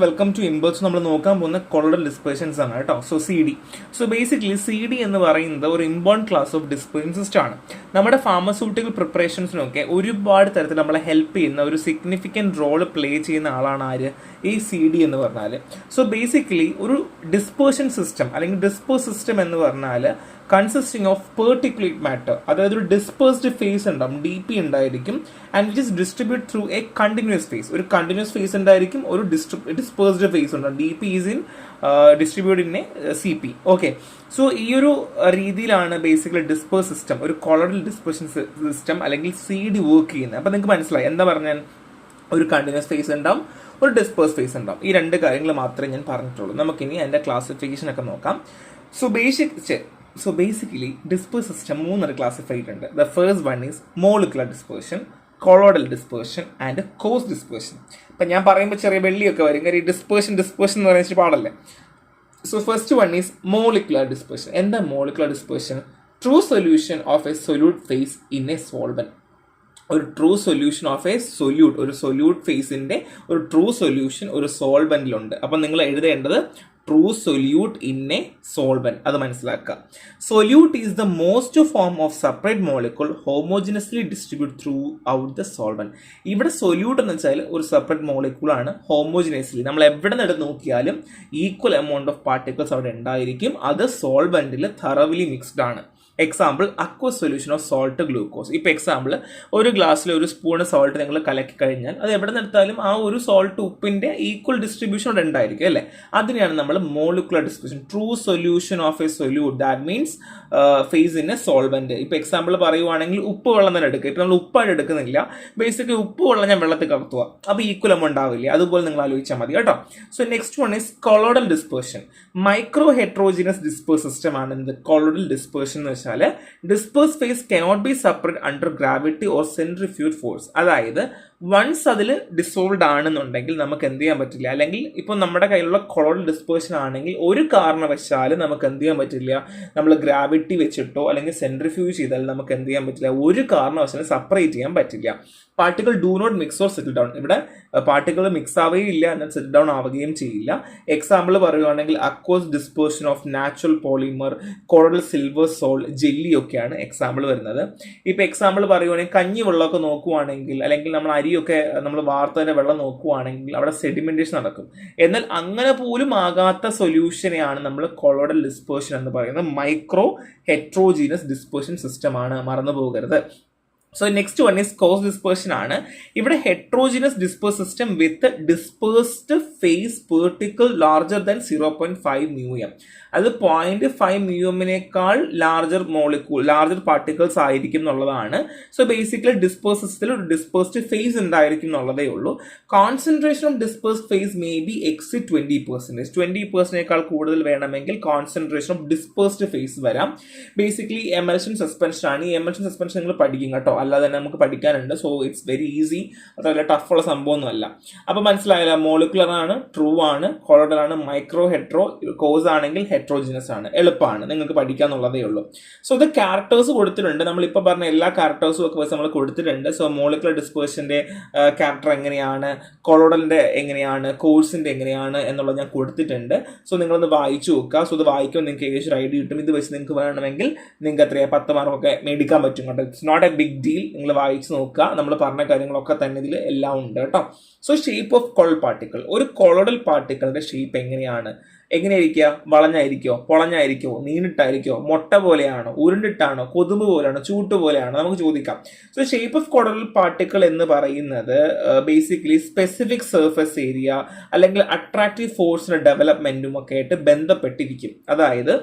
Welcome to impulse. നമ്മൾ നോക്കാൻ പോകുന്ന കൊളോയിഡൽ ഡിസ്പേർഷൻസ് ആണ് കേട്ടോ. C D. Basically C D എന്ന് പറയുന്നത് ഒരു important class of dispersion system ആണ്. നമ്മുടെ ഫാർമസ്യൂട്ടിക്കൽ പ്രിപ്പറേഷൻസിനൊക്കെ ഒരുപാട് തരത്തിൽ നമ്മളെ ഹെൽപ്പ് ചെയ്യുന്ന ഒരു സിഗ്നിഫിക്കൻറ്റ് റോൾ പ്ലേ ചെയ്യുന്ന ആളാണ് ആര്, ഈ സി ഡി എന്ന് പറഞ്ഞാൽ. ബേസിക്കലി ഒരു ഡിസ്പേർഷൻ സിസ്റ്റം അല്ലെങ്കിൽ ഡിസ്പേഴ്സ് സിസ്റ്റം എന്ന് പറഞ്ഞാൽ കൺസിസ്റ്റിംഗ് ഓഫ് പെർട്ടിക്കുലേറ്റ് മാറ്റർ, അതായത് ഒരു ഡിസ്പേഴ്സ്ഡ് ഫേസ് ഉണ്ടാവും, ഡി പി ഉണ്ടായിരിക്കും, and it is distribute through a continuous phase. ഒരു കണ്ടിന്യൂസ് ഫേസ് ഉണ്ടായിരിക്കും, ഒരു ഡിസ്പേഴ്സ്ഡ് ഫേസ് ഉണ്ടാവും. D P is in distribute in a C P. Okay, ഈ ഒരു രീതിയിലാണ് ബേസിക്കലി ഡിസ്പേഴ്സ് സിസ്റ്റം, ഒരു കൊളോയിഡൽ ഡിസ്പേർഷൻ സിസ്റ്റം അല്ലെങ്കിൽ സി ഡി വർക്ക് ചെയ്യുന്നത്. അപ്പം നിങ്ങൾക്ക് മനസ്സിലായി എന്താ പറഞ്ഞാൽ, ഒരു കണ്ടിന്യൂസ് ഫേസ് ഉണ്ടാവും, ഒരു ഡിസ്പേഴ്സ് ഫേസ് ഉണ്ടാവും. ഈ രണ്ട് കാര്യങ്ങൾ മാത്രമേ ഞാൻ പറഞ്ഞിട്ടുള്ളൂ. നമുക്കിനി അതിൻ്റെ ക്ലാസിഫിക്കേഷൻ ഒക്കെ നോക്കാം. ബേസിക്കലി ഡിസ്പേഴ്സ് സിസ്റ്റം മൂന്നര ക്ലാസിഫൈ ചെയ്തിട്ടുണ്ട്. The first one is molecular dispersion, colloidal dispersion and coarse dispersion. ഇപ്പം ഞാൻ പറയുമ്പോൾ ചെറിയ വെള്ളിയൊക്കെ വരും, കാര്യം ഡിസ്പേർഷൻ എന്ന് പറയുന്നത് പാടല്ലേ. First one is molecular dispersion. എന്താ molecular dispersion? True solution of a solute phase in a solvent. ഒരു true solution of a solute, ഒരു സൊല്യൂട്ട് ഫേസിന്റെ ഒരു ട്രൂ സൊല്യൂഷൻ ഒരു സോൾവെന്റിലുണ്ട്. അപ്പം നിങ്ങൾ എഴുതേണ്ടത് true solute in a solvent. അത് മനസ്സിലാക്കുക. Solute is the most form of separate molecule homogeneously distribute throughout the solvent. ഇവിടെ സൊല്യൂട്ട് എന്ന് വെച്ചാൽ ഒരു സെപ്പറേറ്റ് മോളിക്യൂൾ ആണ്, ഹോമോജിനസ്ലി നമ്മൾ എവിടെ നിന്ന് എടുത്ത് നോക്കിയാലും ഈക്വൽ എമൗണ്ട് ഓഫ് പാർട്ടിക്കിൾസ് അവിടെ ഉണ്ടായിരിക്കും. അത് സോൾവെന്റിൽ തറവിലി മിക്സ്ഡ് ആണ്. Example aqueous solution of salt glucose. ഇപ്പോൾ എക്സാമ്പിൾ ഒരു ഗ്ലാസ്സിൽ ഒരു സ്പൂണ് സോൾട്ട് നിങ്ങൾ കലക്കി കഴിഞ്ഞാൽ അത് എവിടെ നിന്ന് എടുത്താലും ആ ഒരു സോൾട്ട് ഉപ്പിന്റെ ഈക്വൽ ഡിസ്ട്രിബ്യൂഷൻ അവിടെ ഉണ്ടായിരിക്കും അല്ലേ. അതിനെയാണ് നമ്മൾ molecular distribution. True solution of a solute, that means phase in a solvent. ഇപ്പോൾ എക്സാമ്പിൾ പറയുവാണെങ്കിൽ ഉപ്പ് വെള്ളം തന്നെ എടുക്കുക. ഇപ്പോൾ നമ്മൾ ഉപ്പായിട്ട് എടുക്കുന്നില്ല, ബേസിക്കലി ഉപ്പ് വെള്ളം ഞാൻ വെള്ളത്തിൽ കലർത്തുക, അപ്പോൾ ഈക്വൽ എമൗണ്ട് ഉണ്ടാവില്ല. അതുപോലെ നിങ്ങൾ ആലോചിച്ചാൽ മതി കേട്ടോ. Next one is colloidal dispersion. Micro heterogeneous disperse system ആണ് എന്ത് കൊളോയിഡൽ ഡിസ്പേർഷൻ എന്ന് വെച്ചാൽ disperse phase cannot be separate under gravity or centrifuge force. അതായത് വൺസ് അതിൽ ഡിസോൾവ്ഡ് ആണെന്നുണ്ടെങ്കിൽ നമുക്ക് എന്ത് ചെയ്യാൻ പറ്റില്ല, അല്ലെങ്കിൽ ഇപ്പോൾ നമ്മുടെ കയ്യിലുള്ള കൊളോയിഡൽ ഡിസ്പേർഷൻ ആണെങ്കിൽ ഒരു കാരണവശാലും നമുക്ക് എന്ത് ചെയ്യാൻ പറ്റില്ല, നമ്മൾ ഗ്രാവിറ്റി വെച്ചിട്ടോ അല്ലെങ്കിൽ സെൻട്രിഫ്യൂജ് ചെയ്താൽ നമുക്ക് എന്ത് ചെയ്യാൻ പറ്റില്ല, ഒരു കാരണവശാലും സെപ്പറേറ്റ് ചെയ്യാൻ പറ്റില്ല. Particle do not mix or settle down. ഇവിടെ പാർട്ടിക്കിൾ മിക്സ് ആവുകയില്ല, എന്നാൽ സെറ്റിൽ ഡൗൺ ആവുകയും ചെയ്യില്ല. എക്സാമ്പിൾ പറയുകയാണെങ്കിൽ aqueous dispersion of natural polymer, colloidal silver salt, jelly ഒക്കെയാണ് എക്സാമ്പിൾ വരുന്നത്. ഇപ്പോൾ എക്സാമ്പിൾ പറയുകയാണെങ്കിൽ കഞ്ഞി വെള്ളമൊക്കെ നോക്കുവാണെങ്കിൽ, അല്ലെങ്കിൽ നമ്മൾ അരിയൊക്കെ നമ്മൾ വാർത്തതിൻ്റെ വെള്ളം നോക്കുവാണെങ്കിൽ അവിടെ സെഡിമെന്റേഷൻ നടക്കും. എന്നാൽ അങ്ങനെ പോലും ആകാത്ത സൊല്യൂഷനെയാണ് നമ്മൾ കൊളോയിഡൽ ഡിസ്പേർഷൻ എന്ന് പറയുന്നത്. മൈക്രോ ഹെട്രോജീനസ് ഡിസ്പേർഷൻ സിസ്റ്റം ആണ്, മറന്നു പോകരുത്. Next one is coarse dispersion ആണ്. ഇവിടെ heterogeneous disperse system with dispersed phase particle larger than 0.5 μm. അത് 0.5 μm-നേക്കാൾ ലാർജർ പാർട്ടിക്കിൾസ് ആയിരിക്കും എന്നുള്ളതാണ്. ബേസിക്കലി ഡിസ്പേഴ്സ് സിസ്റ്റത്തിൽ ഒരു ഡിസ്പേഴ്സ്ഡ് ഫേസ് ഉണ്ടായിരിക്കും എന്നുള്ളതേ ഉള്ളൂ. Concentration of dispersed face may be exit 20%. 20%-നേക്കാൾ കൂടുതൽ വേണമെങ്കിൽ കോൺസെൻട്രേഷൻ ഓഫ് ഡിസ്പേഴ്സ്ഡ് ഫേസ് വരാം. ബേസിക്കലി എമൽഷൻ സസ്പെൻഷൻ ആണ്. ഈ എമൽഷൻ സസ്പെൻഷൻ നിങ്ങൾ പഠിക്കും കേട്ടോ, അല്ലാതെ തന്നെ നമുക്ക് പഠിക്കാനുണ്ട്. ഇറ്റ്സ് വെരി ഈസി, അത്ര വലിയ ടഫുള്ള സംഭവമൊന്നുമല്ല. അപ്പോൾ മനസ്സിലായല്ലോ, മോളിക്കുലർ ആണ്, ട്രൂ ആണ്, കൊളോയിഡൽ ആണ്, മൈക്രോ ഹെട്രോ, കോസ് ആണെങ്കിൽ ഹെട്രോജിനസ് ആണ്. എളുപ്പമാണ്, നിങ്ങൾക്ക് പഠിക്കാന്നുള്ളതേ ഉള്ളൂ. ഇത് ക്യാരക്ടേഴ്സ് കൊടുത്തിട്ടുണ്ട്. നമ്മളിപ്പോൾ പറഞ്ഞ എല്ലാ ക്യാരക്ടേഴ്സും ഒക്കെ വെച്ച് നമ്മൾ കൊടുത്തിട്ടുണ്ട്. മോളിക്കുലർ ഡിസ്പേർഷന്റെ ക്യാരക്ടർ എങ്ങനെയാണ്, കൊളോയിഡലിന്റെ എങ്ങനെയാണ്, കോഴ്സിന്റെ എങ്ങനെയാണ് എന്നുള്ളത് ഞാൻ കൊടുത്തിട്ടുണ്ട്. നിങ്ങളൊന്ന് വായിച്ചു നോക്കുക. ഇത് വായിക്കുമ്പോൾ നിങ്ങൾക്ക് ഏകദേശം ഐഡിയ കിട്ടും. ഇത് വെച്ച് നിങ്ങൾക്ക് വേണമെങ്കിൽ നിങ്ങൾക്ക് എത്രയാ 10 മാർക്കൊക്കെ മേടിക്കാൻ പറ്റും കേട്ടോ. It's not a big deal. നിങ്ങൾ വായിച്ച് നോക്കുക, നമ്മൾ പറഞ്ഞ കാര്യങ്ങളൊക്കെ തന്നെ ഇതിൽ എല്ലാം ഉണ്ട് കേട്ടോ. Shape of colloidal particle. ഒരു കൊളോയിഡൽ പാർട്ടിക്കിളിന്റെ ഷേപ്പ് എങ്ങനെയായിരിക്കുക? വളഞ്ഞായിരിക്കോ, പൊളഞ്ഞായിരിക്കോ, നീണ്ടിട്ടായിരിക്കോ, മൊട്ട പോലെയാണോ, ഉരുണ്ടിട്ടാണോ, കൊതുമ്പ് പോലെയാണോ, ചൂട്ട് പോലെയാണോ, നമുക്ക് ചോദിക്കാം. ഷേപ്പ് ഓഫ് കൊളോയിഡൽ പാർട്ടിക്കിൾ എന്ന് പറയുന്നത് ബേസിക്കലി സ്പെസിഫിക് സർഫസ് ഏരിയ അല്ലെങ്കിൽ അട്രാക്റ്റീവ് ഫോഴ്സിന്റെ ഡെവലപ്മെന്റും ഒക്കെ ആയിട്ട് ബന്ധപ്പെട്ടിരിക്കും. അതായത്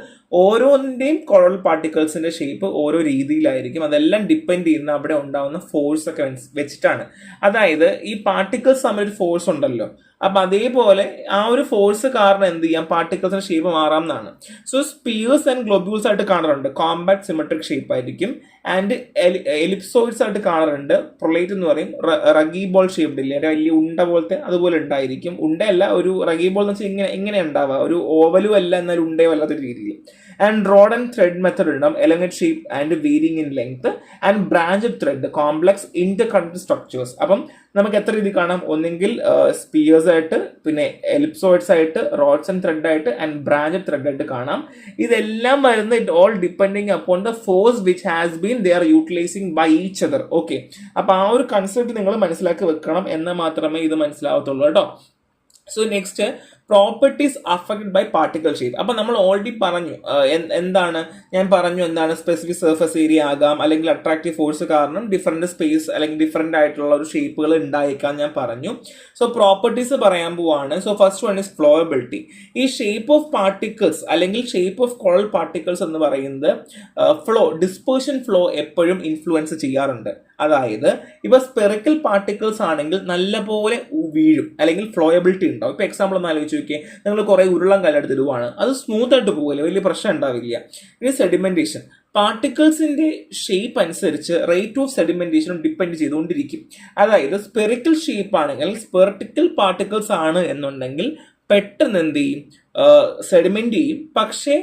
ഓരോന്നിന്റെയും കൊളോയിഡൽ പാർട്ടിക്കിൾസിന്റെ ഷേപ്പ് ഓരോ രീതിയിലായിരിക്കും. അതെല്ലാം ഡിപ്പെൻഡ് ചെയ്യുന്ന അവിടെ ഉണ്ടാവുന്ന ഫോഴ്സ് ഒക്കെ വെച്ചിട്ടാണ്. അതായത് ഈ പാർട്ടിക്കിൾസ് തമ്മിൽ ഒരു ഫോഴ്സ് ഉണ്ടല്ലോ, അപ്പൊ അതേപോലെ ആ ഒരു ഫോഴ്സ് കാരണം എന്ത് ചെയ്യാം, പാർട്ടിക്കിൾസിന്റെ ഷേപ്പ് മാറാം എന്നാണ്. സ്പിയേഴ്സ് ആൻഡ് ഗ്ലോബ്യൂൾസ് ആയിട്ട് കാണാറുണ്ട്, കോമ്പാക്ട് സിമെട്രിക് ഷേപ്പ് ആയിരിക്കും. ആൻഡ് എലിപ്സോയിഡ്സ് ആയിട്ട് കാണാറുണ്ട്. പ്രൊലൈറ്റ് എന്ന് പറയും. റഗി ബോൾ ഷേപ്ഡ് ഇല്ലേ, വലിയ ഉണ്ട പോലത്തെ, അതുപോലെ ഉണ്ടായിരിക്കും. ഉണ്ടയല്ല, ഒരു റഗി ബോൾ എന്ന് വെച്ചാൽ ഇങ്ങനെ ഉണ്ടാവുക, ഒരു ഓവലും അല്ല എന്നാൽ ഉണ്ടയോ അല്ലാത്തൊരു രീതിയിൽ. And rod and thread method ഉണ്ടാവും, elongate shape and varying in length. And branch thread, complex interconnected structures. അപ്പം നമുക്ക് എത്ര രീതി കാണാം? ഒന്നെങ്കിൽ സ്പിയേഴ്സ് സ്പിയേഴ്സ് ആയിട്ട്, പിന്നെ എലിപ്സോയിഡ്സ് ആയിട്ട്, റോഡ്സ് ആൻഡ് ത്രെഡ് ആയിട്ട് ആൻഡ് ബ്രാഞ്ച് ത്രെഡ് ആയിട്ട് കാണാം. ഇതെല്ലാം വരുന്ന it all depending upon the force which has been they are utilising by each other. Okay, അപ്പൊ ആ ഒരു കൺസെപ്റ്റ് നിങ്ങൾ മനസ്സിലാക്കി വെക്കണം, എന്നാൽ മാത്രമേ ഇത് മനസ്സിലാവത്തുള്ളൂ കേട്ടോ. So next, properties affected by particle shape. അപ്പൊ നമ്മൾ ഓൾറെഡി പറഞ്ഞു എന്താണ് സ്പെസിഫിക് സർഫസ് ഏരിയ ആകാം, അല്ലെങ്കിൽ അട്രാക്റ്റീവ് ഫോഴ്സ് കാരണം ഡിഫറെന്റ് സ്പേസ് അല്ലെങ്കിൽ ഡിഫറെന്റ് ആയിട്ടുള്ള ഒരു ഷേപ്പുകൾ ഉണ്ടായേക്കാം ഞാൻ പറഞ്ഞു. സോ പ്രോപ്പർട്ടീസ് പറയാൻ പോവാണ്. So first one is flowability. ഈ ഷേപ്പ് ഓഫ് പാർട്ടിക്കിൾസ് അല്ലെങ്കിൽ ഷേപ്പ് ഓഫ് കോളൽ പാർട്ടിക്കിൾസ് എന്ന് പറയുന്നത് ഡിസ്പേർഷൻ ഫ്ലോ എപ്പോഴും ഇൻഫ്ലുവൻസ് ചെയ്യാറുണ്ട്. അതായത് ഇപ്പൊ സ്പെറിക്കൽ പാർട്ടിക്കിൾസ് ആണെങ്കിൽ നല്ലപോലെ വീഴും, അല്ലെങ്കിൽ ഫ്ലോയബിലിറ്റി ഉണ്ടാവും. ഇപ്പൊ എക്സാമ്പിൾ ഒന്ന് ആലോചിച്ച് നോക്കിയേ, നിങ്ങൾ കുറെ ഉരുളം കല്ലെടുത്തിടുവാണ്, അത് സ്മൂത്ത് ആയിട്ട് പോകില്ല, വലിയ പ്രശ്നം ഉണ്ടാവില്ല. ഇനി സെഡിമെന്റേഷൻ, പാർട്ടിക്കിൾസിന്റെ ഷേപ്പ് അനുസരിച്ച് റേറ്റ് ഓഫ് സെഡിമെന്റേഷനും ഡിപ്പെൻഡ് ചെയ്തുകൊണ്ടിരിക്കും. അതായത് സ്പെറിക്കൽ ഷേപ്പ് ആണെങ്കിൽ, സ്പെർട്ടിക്കൽ പാർട്ടിക്കിൾസ് ആണ് എന്നുണ്ടെങ്കിൽ പെട്ടെന്ന് എന്ത് ചെയ്യും, സെഡിമെന്റ് ചെയ്യും, പക്ഷേ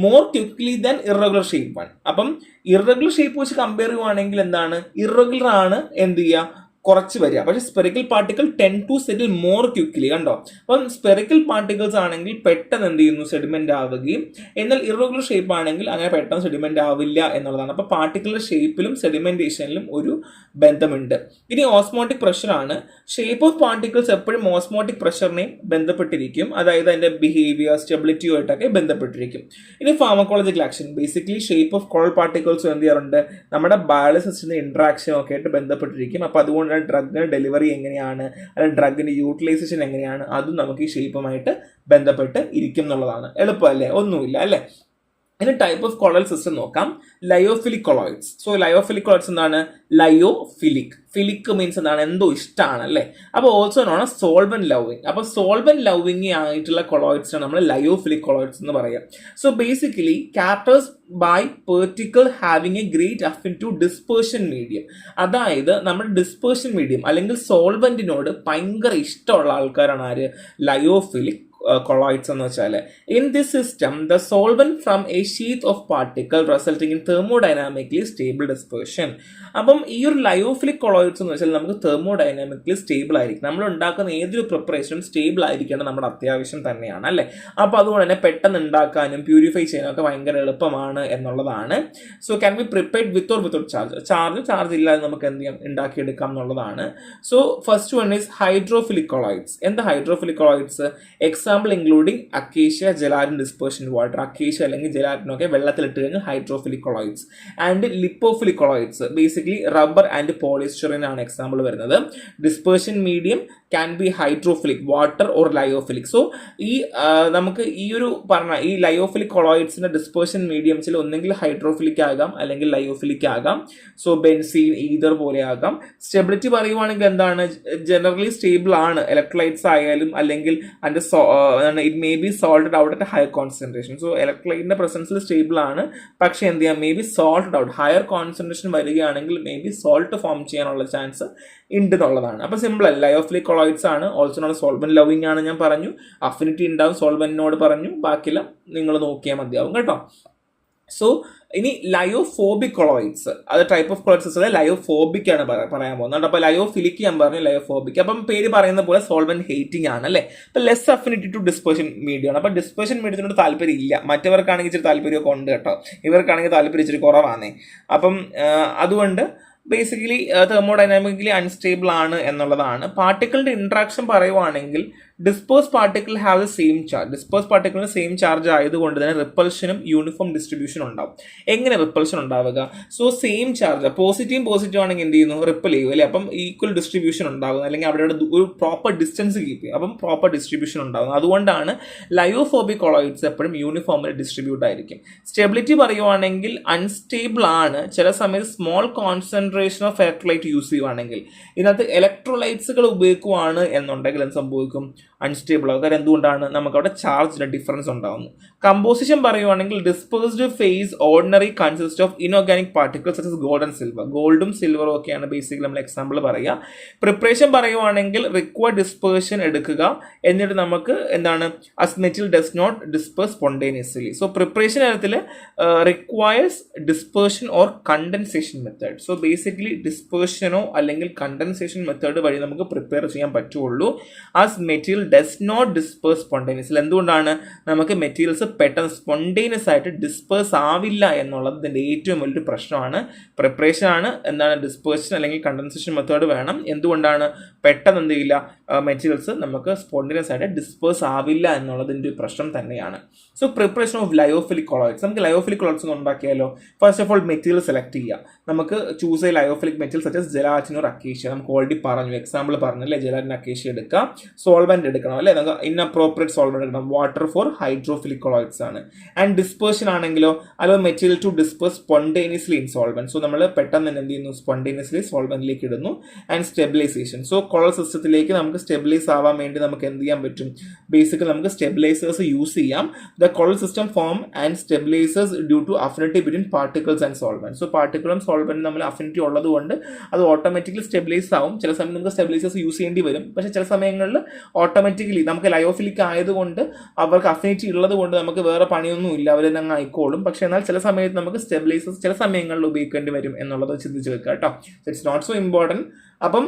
more quickly than irregular shape one. അപ്പം ഇറഗുലർ ഷേപ്പ് വെച്ച് കമ്പയർ ചെയ്യുവാണെങ്കിൽ എന്താണ്, ഇറഗുലർ ആണ് എന്ത് ചെയ്യുക, കുറച്ച് വരിക. പക്ഷെ spherical particle tend to settle more quickly. കണ്ടോ, അപ്പം സ്പെറിക്കൽ പാർട്ടിക്കിൾസ് ആണെങ്കിൽ പെട്ടെന്ന് എന്ത് ചെയ്യുന്നു, സെഡിമെന്റ് ആവുകയും, എന്നാൽ ഇറഗുലർ ഷേപ്പ് ആണെങ്കിൽ അങ്ങനെ പെട്ടെന്ന് സെഡിമെന്റ് ആവില്ല എന്നുള്ളതാണ്. അപ്പൊ പാർട്ടിക്കിളിന്റെ ഷേപ്പിലും സെഡിമെന്റേഷനിലും ഒരു ബന്ധമുണ്ട്. ഇനി ഓസ്മോട്ടിക് പ്രഷർ ആണ്. ഷേപ്പ് ഓഫ് പാർട്ടിക്കിൾസ് എപ്പോഴും ഓസ്മോട്ടിക് പ്രഷറിനെയും ബന്ധപ്പെട്ടിരിക്കും, അതായത് അതിന്റെ ബിഹേവിയർ സ്റ്റെബിലിറ്റിയുമായിട്ടൊക്കെ ബന്ധപ്പെട്ടിരിക്കും. ഇനി pharmacological action, basically shape of colloidal particles എന്ത് ചെയ്യാറുണ്ട്, നമ്മുടെ ബയോളജിസ്റ്റിന്റെ ഇന്ററാക്ഷനും ഒക്കെ ആയിട്ട് ബന്ധപ്പെട്ടിരിക്കും. അപ്പൊ അതുകൊണ്ട് ഡ്രഗിന് ഡെലിവറി എങ്ങനെയാണ്, അല്ലെങ്കിൽ ഡ്രഗിന്റെ യൂട്ടിലൈസേഷൻ എങ്ങനെയാണ്, അതും നമുക്ക് ഈ ഷേപ്പുമായിട്ട് ബന്ധപ്പെട്ട് ഇരിക്കും എന്നുള്ളതാണ്. എളുപ്പമല്ലേ, ഒന്നുമില്ല അല്ലേ. ഇനി ടൈപ്പ് ഓഫ് കൊളൽ സിസ്റ്റം നോക്കാം. Lyophilic colloids. So lyophilic colloids എന്താണ്, ലയോഫിലിക്, ഫിലിക് മീൻസ് എന്താണ്, എന്തോ ഇഷ്ടമാണ് അല്ലേ. അപ്പോൾ ഓൾസോ നോൺ സോൾവെന്റ് ലവിങ്. അപ്പൊ സോൾവെന്റ് ലവിങ് ആയിട്ടുള്ള കൊളോയിഡ്സ് നമ്മൾ ലയോഫിലിക് കൊളോയിഡ്സ് എന്ന് പറയാം. So basically characters by particle having a great affin to dispersion medium. അതായത് നമ്മുടെ ഡിസ്പേർഷൻ മീഡിയം അല്ലെങ്കിൽ സോൾവെന്റിനോട് ഭയങ്കര ഇഷ്ടമുള്ള ആൾക്കാരാണ് ആര്, ലയോഫിലിക് colloids എന്ന് വെച്ചാൽ. In this system the solvent from A sheath of particle resulting in thermodynamically stable dispersion. അപ്പം ഈ ഒരു ലയോഫിലിക് കൊളോയിഡ്സ് എന്ന് വെച്ചാൽ നമുക്ക് തെർമോഡൈനാമിക്കലി സ്റ്റേബിൾ ആയിരിക്കും. നമ്മൾ ഉണ്ടാക്കുന്ന ഏതൊരു പ്രിപ്പറേഷനും സ്റ്റേബിൾ ആയിരിക്കേണ്ടത് നമ്മുടെ അത്യാവശ്യം തന്നെയാണ് അല്ലേ. അപ്പോൾ അതുകൊണ്ട് തന്നെ പെട്ടെന്ന് ഉണ്ടാക്കാനും പ്യൂരിഫൈ ചെയ്യാനും ഒക്കെ ഭയങ്കര എളുപ്പമാണ് എന്നുള്ളതാണ്. So can be prepared with or without charge ഇല്ലാതെ നമുക്ക് എന്ത് ചെയ്യാം, ഉണ്ടാക്കിയെടുക്കാം എന്നുള്ളതാണ്. So first one is hydrophilic colloids. എന്താ hydrophilic colloids? Example including acacia, gelatin dispersion water. Acacia അല്ലെങ്കിൽ ജെലാറ്റിനൊക്കെ വെള്ളത്തിലിട്ട് കഴിഞ്ഞാൽ hydrophilic colloids. And lipophilic colloids, basically rubber and polystyrene ആണ് എക്സാമ്പിൾ വരുന്നത്. Dispersion medium can be hydrophilic, water or lyophilic. So ഈ നമുക്ക് ഈ ഒരു പറഞ്ഞ ഈ ലയോഫിലിക് കൊളോയിഡ്സിന്റെ ഡിസ്പേർഷൻ മീഡിയംസിൽ ഒന്നെങ്കിൽ ഹൈഡ്രോഫിലിക് ആകാം അല്ലെങ്കിൽ ലയോഫിലിക് ആകാം. സോ ബെൻസീൻ, ഈതർ പോലെ ആകാം. സ്റ്റെബിലിറ്റി പറയുവാണെങ്കിൽ എന്താണ്, ജനറലി സ്റ്റേബിൾ ആണ്. ഇലക്ട്രോലൈറ്റ്സ് ആയാലും അല്ലെങ്കിൽ അതിന്റെ it may be salted out at higher concentration. So ഇലക്ട്രോലൈറ്റിന്റെ പ്രസൻസിൽ സ്റ്റേബിൾ ആണ്, പക്ഷെ എന്ത് ചെയ്യാം, may be salted out, higher concentration വരികയാണെങ്കിൽ മേ ബി സോൾട്ട് ഫോം ചെയ്യാനുള്ള ചാൻസ് ഉണ്ട് എന്നുള്ളതാണ്. അപ്പൊ സിമ്പിൾ അല്ല, ലയോഫിലിക് കൊളോയിഡ്സ് ആണ്. ഓൾസോ നോൺ സോൾവെന്റ് ലവിങ് ആണ് ഞാൻ പറഞ്ഞു. അഫിനിറ്റി ഉണ്ടാവും സോൾവെന്റിനോട് പറഞ്ഞു, ബാക്കിയെല്ലാം നിങ്ങൾ നോക്കിയാൽ മതിയാവും കേട്ടോ. സോ ഇനി ലയോഫോബിക് കൊളോയിഡ്സ്, അത് ടൈപ്പ് ഓഫ് കൊളോയിഡ്സ് ലയോഫോബിക് ആണ് പറയാൻ പോകുന്നത്. അപ്പൊ ലയോഫിലിക് ഞാൻ പറഞ്ഞു, ലയോഫോബിക്. അപ്പം പേര് പറയുന്ന പോലെ സോൾവെന്റ് ഹേറ്റിംഗ് ആണ് അല്ലേ. അപ്പൊ less affinity to dispersion medium ആണ്. അപ്പൊ ഡിസ്പേർഷൻ മീഡിയത്തിനോട് താല്പര്യം ഇല്ല. മറ്റവർക്കാണെങ്കിൽ ഇച്ചിരി താല്പര്യമൊക്കെ ഉണ്ട് കേട്ടോ, ഇവർക്കാണെങ്കിൽ താല്പര്യം ഇച്ചിരി കുറവാണേ. അപ്പം അതുകൊണ്ട് ബേസിക്കലി തെർമോഡൈനാമിക്കലി അൺസ്റ്റേബിൾ ആണ് എന്നുള്ളതാണ്. പാർട്ടിക്കിളിന്റെ ഇന്ററാക്ഷൻ പറയുവാണെങ്കിൽ disperse particle have the same charge. Disperse പാർട്ടിക്കിളിന് സെയിം ചാർജ് ആയതുകൊണ്ട് തന്നെ റിപ്പൾഷനും യൂണിഫോം ഡിസ്ട്രിബ്യൂഷൻ ഉണ്ടാവും. എങ്ങനെ റിപ്പൾഷൻ ഉണ്ടാവുക? സോ സെയിം ചാർജ്, പോസിറ്റീവ് ആണെങ്കിൽ എന്ത് ചെയ്യുന്നു, റിപ്പൽ ചെയ്യും അല്ലേ. അപ്പം ഈക്വൽ ഡിസ്ട്രിബ്യൂഷൻ ഉണ്ടാകും, അല്ലെങ്കിൽ അവിടെ ഒരു പ്രോപ്പർ ഡിസ്റ്റൻസ് കീപ്പ് ചെയ്യും, അപ്പം പ്രോപ്പർ ഡിസ്ട്രിബ്യൂഷൻ ഉണ്ടാകും. അതുകൊണ്ടാണ് ലയോഫോബിക് കൊളോയിഡ്സ് എപ്പോഴും യൂണിഫോമിൽ ഡിസ്ട്രിബ്യൂട്ട് ആയിരിക്കും. സ്റ്റെബിലിറ്റി പറയുവാണെങ്കിൽ അൺസ്റ്റേബിൾ ആണ്. ചില സമയത്ത് small concentration of electrolyte use ചെയ്യുവാണെങ്കിൽ, ഇതിനകത്ത് ഇലക്ട്രോലൈറ്റ്സുകൾ ഉപയോഗിക്കുവാണ് എന്നുണ്ടെങ്കിൽ എന്ത് സംഭവിക്കും, അൺസ്റ്റേബിൾ ആവും. കാര്യം എന്തുകൊണ്ടാണ്? നമുക്ക് അവിടെ ചാർജിന്റെ ഡിഫറൻസ് ഉണ്ടാകുന്നു. കമ്പോസിഷൻ പറയുവാണെങ്കിൽ dispersed phase ordinary consist of inorganic particles such as gold and silver. ഗോൾഡും സിൽവറും ഒക്കെയാണ് ബേസിക്കലി നമ്മൾ എക്സാമ്പിൾ പറയുക. പ്രിപ്പറേഷൻ പറയുവാണെങ്കിൽ റിക്വയർഡ് ഡിസ്പേർഷൻ എടുക്കുക, എന്നിട്ട് നമുക്ക് എന്താണ് as metal does not disperse spontaneously. So preparation കാര്യത്തിൽ requires dispersion or condensation method. So basically dispersionോ അല്ലെങ്കിൽ condensation method വഴി നമുക്ക് പ്രിപ്പയർ ചെയ്യാൻ പറ്റുള്ളൂ. as material does not disperse spontaneously. എന്തുകൊണ്ടാണ്? നമുക്ക് മെറ്റീരിയൽസ് പെട്ടെന്ന് സ്പോണ്ടേനിയസ് ആയിട്ട് ഡിസ്പേഴ്സ് ആവില്ല എന്നുള്ളത് ഇതിൻ്റെ ഏറ്റവും വലിയൊരു പ്രശ്നമാണ്. പ്രിപ്പറേഷൻ ആണ് എന്താണ് ഡിസ്പേർഷൻ അല്ലെങ്കിൽ കണ്ടൻസേഷൻ മെത്തേഡ് വേണം. എന്തുകൊണ്ടാണ്? പെട്ടെന്ന് എന്ത് ചെയ്യില്ല, മെറ്റീരിയൽസ് നമുക്ക് സ്പോണ്ടേനിയസ് ആയിട്ട് ഡിസ്പേഴ്സ് ആവില്ല എന്നുള്ളതിൻ്റെ ഒരു പ്രശ്നം തന്നെയാണ്. So preparation of lyophilic colloids. നമുക്ക് ലയോഫിലിക് കൊളോയിഡ്സ് ഉണ്ടാക്കിയാലോ? First of all material select ചെയ്യുക. നമുക്ക് choose a lyophilic material such as gelatin or acacia. നമുക്ക് ഓൾറെഡി പറഞ്ഞു, എക്സാമ്പിൾ പറഞ്ഞല്ലേ, ജെലാറ്റിൻ അക്കേഷ്യ എടുക്കുക. സോൾവെന്റ് എടുക്കണം അല്ലേ, നമുക്ക് ഇൻഅപ്രോപ്രിയേറ്റ് സോൾവെന്റ് എടുക്കണം. വാട്ടർ ഫോർ ഹൈഡ്രോഫിലിക് കൊളോയിഡ്സ് ആണ്. ആൻഡ് ഡിസ്പേർഷൻ ആണെങ്കിലോ allow material to disperse spontaneously in solvent. So നമ്മൾ പെട്ടെന്ന് തന്നെ എന്ത് ചെയ്യുന്നു, സ്പോണ്ടേനിയസ്ലി സോൾവെന്റിലേക്ക് ഇടുന്നു. And stabilisation. സോ കൊളോയിഡ് സിസ്റ്റത്തിലേക്ക് നമുക്ക് സ്റ്റെബിലൈസ് ആവാൻ വേണ്ടി നമുക്ക് എന്ത് ചെയ്യാൻ പറ്റും? ബേസിക്കലി നമുക്ക് സ്റ്റെബിലൈസേഴ്സ് യൂസ് ചെയ്യാം. The colloid system form and stabilisers due to affinity between particles and solvent. So പാർട്ടിക്കിളും സോൾവെന്റും തമ്മിൽ അഫിനിറ്റി ഉള്ളത് കൊണ്ട് അത് ഓട്ടോമാറ്റിക്കലി സ്റ്റെബിലൈസ് ആവും. ചില സമയം നമുക്ക് സ്റ്റെബിലൈസേഴ്സ് യൂസ് ചെയ്യേണ്ടി വരും. പക്ഷേ ചില സമയങ്ങളിൽ ഓട്ടോമാറ്റിക്കലി നമുക്ക് ലയോഫിലിക് ആയതുകൊണ്ട് അവർക്ക് അഫിനിറ്റി ഉള്ളത് കൊണ്ട് നമുക്ക് വേറെ പണിയൊന്നും ഇല്ല, അവർ തന്നെ അങ്ങ് ആയിക്കോളും. പക്ഷേ എന്നാൽ ചില സമയത്ത് നമുക്ക് സ്റ്റെബിലൈസേഴ്സ് ചില സമയങ്ങളിൽ ഉപയോഗിക്കേണ്ടി വരും എന്നുള്ളത് ചിന്തിച്ച് വെക്കുക കേട്ടോ. It's not so important. അപ്പം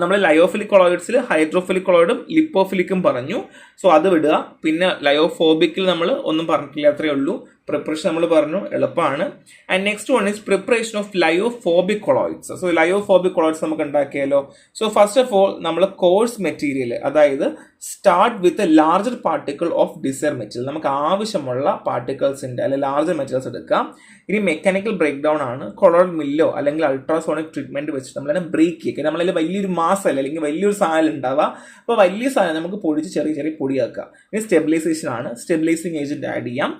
നമ്മൾ ലയോഫിലിക് കൊളോയിഡ്സിൽ ഹൈഡ്രോഫിലിക് കൊളോയിഡും ലിപ്പോഫിലിക്കും പറഞ്ഞു. സോ അത് വിടുക. പിന്നെ ലയോഫോബിക്കിൽ നമ്മൾ ഒന്നും പറഞ്ഞിട്ടില്ല, അത്രയേ ഉള്ളൂ. പ്രിപ്പറേഷൻ നമ്മൾ പറഞ്ഞു, എളുപ്പമാണ്. And next one is preparation of lyophobic colloids. So lyophobic colloids നമുക്ക് ഉണ്ടാക്കിയാലോ? സോ ഫസ്റ്റ് ഓഫ് ഓൾ നമ്മൾ കോഴ്സ് മെറ്റീരിയൽ, അതായത് start with a larger particle of desire material. നമുക്ക് ആവശ്യമുള്ള പാർട്ടിക്കിൾസിൻ്റെ അല്ലെങ്കിൽ ലാർജർ മെറ്റീരിയൽസ് എടുക്കാം. ഇനി മെക്കാനിക്കൽ ബ്രേക്ക് ഡൗൺ ആണ്. കൊളോയിഡ് മില്ലോ അല്ലെങ്കിൽ അൾട്രാസോണിക് ട്രീറ്റ്മെന്റ് വെച്ചിട്ട് നമ്മളതിനെ ബ്രേക്ക് ചെയ്യുക. നമ്മളതിൽ വലിയൊരു മാസമല്ല അല്ലെങ്കിൽ വലിയൊരു സാധനം ഉണ്ടാവുക. അപ്പോൾ വലിയ സാധനം നമുക്ക് പൊടിച്ച് ചെറിയ ചെറിയ പൊടിയാക്കുക. ഇനി സ്റ്റെബിലൈസേഷൻ ആണ്. സ്റ്റെബിലൈസിങ് ഏജന്റ് ആഡ് ചെയ്യാം.